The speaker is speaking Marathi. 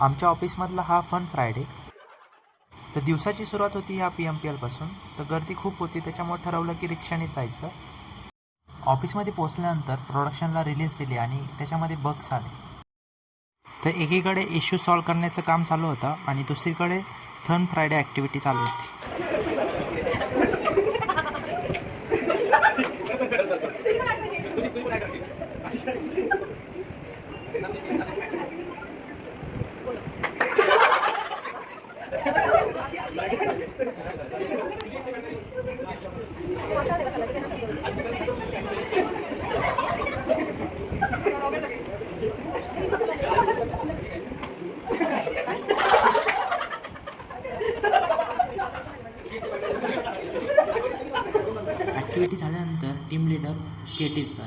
आमच्या ऑफिसमधला हा फन फ्रायडे. तर दिवसाची सुरुवात होती ह्या PMPL पासून. तर गर्दी खूप होती, त्याच्यामुळे ठरवलं की रिक्षाने जायचं. ऑफिसमध्ये पोचल्यानंतर प्रोडक्शनला रिलीज दिली आणि त्याच्यामध्ये बग्स आले. तर एकीकडे इश्यू सॉल्व्ह करण्याचं काम चालू होतं आणि दुसरीकडे फन फ्रायडे ॲक्टिव्हिटी चालू होती. ॲक्टिव्हिटी झाल्यानंतर टीम लीडर केटीत